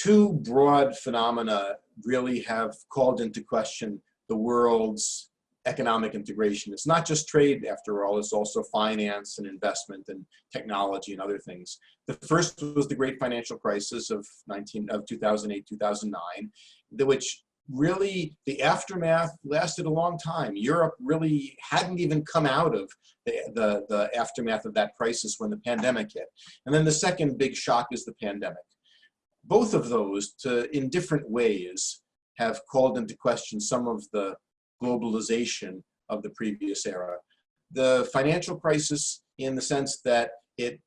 two broad phenomena really have called into question the world's economic integration. It's not just trade, after all, it's also finance and investment and technology and other things. The first was the great financial crisis of 2008, 2009, which really, the aftermath lasted a long time. Europe really hadn't even come out of the aftermath of that crisis when the pandemic hit. And then the second big shock is the pandemic. Both of those, in different ways, have called into question some of the globalization of the previous era. The financial crisis, in the sense that it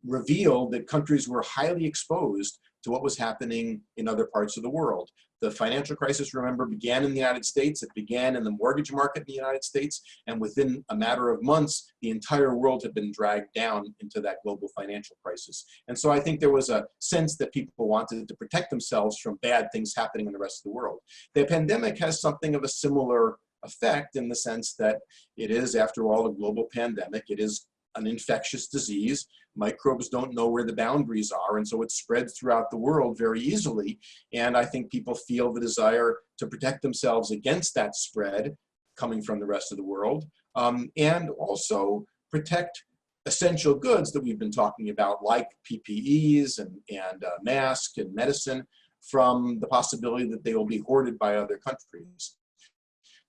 revealed that countries were highly exposed to what was happening in other parts of the world. The financial crisis, remember, began in the United States. It began in the mortgage market in the United States, and within a matter of months, the entire world had been dragged down into that global financial crisis. And so I think there was a sense that people wanted to protect themselves from bad things happening in the rest of the world. The pandemic has something of a similar effect, in the sense that it is, after all, a global pandemic. It is an infectious disease. Microbes don't know where the boundaries are, and so it spreads throughout the world very easily. And I think people feel the desire to protect themselves against that spread coming from the rest of the world, and also protect essential goods that we've been talking about, like PPEs and masks and medicine, from the possibility that they will be hoarded by other countries.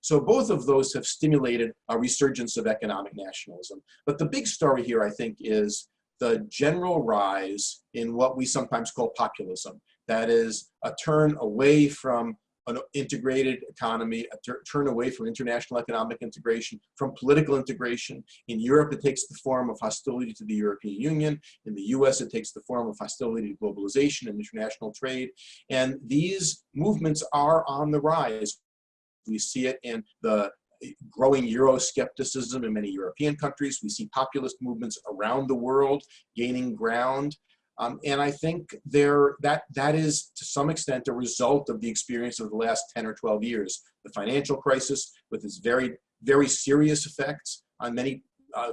So both of those have stimulated a resurgence of economic nationalism. But the big story here, I think, is the general rise in what we sometimes call populism. That is a turn away from an integrated economy, a turn away from international economic integration, from political integration. In Europe, it takes the form of hostility to the European Union. In the US, it takes the form of hostility to globalization and international trade. And these movements are on the rise. We see it in the growing Euroscepticism in many European countries. We see populist movements around the world gaining ground. And I think that is, to some extent, a result of the experience of the last 10 or 12 years. The financial crisis, with its very, very serious effects on many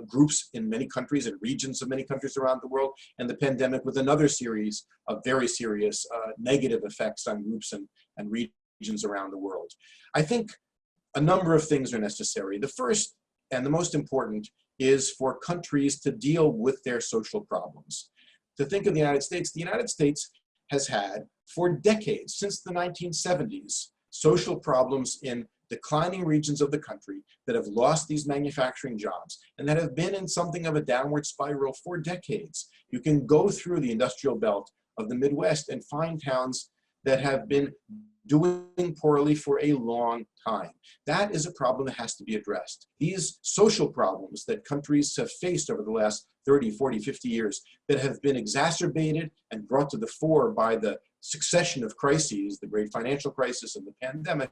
groups in many countries and regions of many countries around the world, and the pandemic with another series of very serious negative effects on groups and regions around the world. I think a number of things are necessary. The first and the most important is for countries to deal with their social problems. To think of the United States has had, for decades, since the 1970s, social problems in declining regions of the country that have lost these manufacturing jobs and that have been in something of a downward spiral for decades. You can go through the industrial belt of the Midwest and find towns that have been doing poorly for a long time. That is a problem that has to be addressed. These social problems that countries have faced over the last 30, 40, 50 years that have been exacerbated and brought to the fore by the succession of crises, the great financial crisis and the pandemic,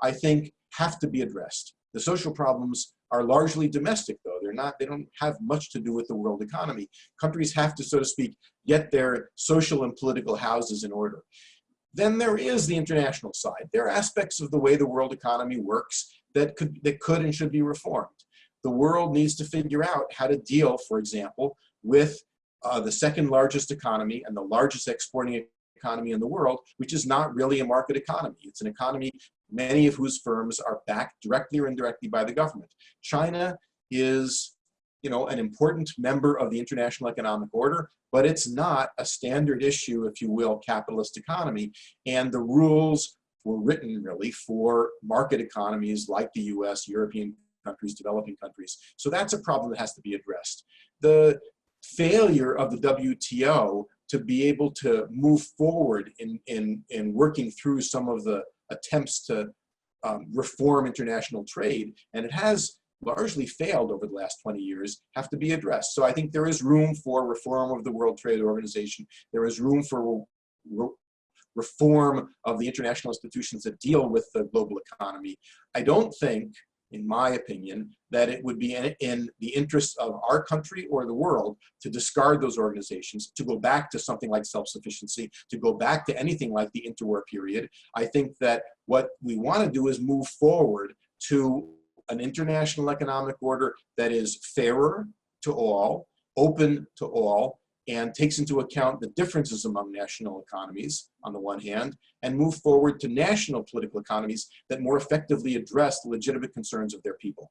I think have to be addressed. The social problems are largely domestic, though. They don't have much to do with the world economy. Countries have to, so to speak, get their social and political houses in order. Then there is the international side. There are aspects of the way the world economy works that could and should be reformed. The world needs to figure out how to deal, for example, with the second largest economy and the largest exporting economy in the world, which is not really a market economy. It's an economy, many of whose firms are backed directly or indirectly by the government. China is, an important member of the international economic order, but it's not a standard issue, if you will, capitalist economy. And the rules were written really for market economies like the US, European countries, developing countries. So that's a problem that has to be addressed. The failure of the WTO to be able to move forward in working through some of the attempts to reform international trade, and it has largely failed over the last 20 years, have to be addressed. So I think there is room for reform of the World Trade Organization. There is room for reform of the international institutions that deal with the global economy. I don't think, in my opinion, that it would be in the interest of our country or the world to discard those organizations, to go back to something like self-sufficiency, to go back to anything like the interwar period. I think that what we want to do is move forward to an international economic order that is fairer to all, open to all, and takes into account the differences among national economies on the one hand, and move forward to national political economies that more effectively address the legitimate concerns of their people.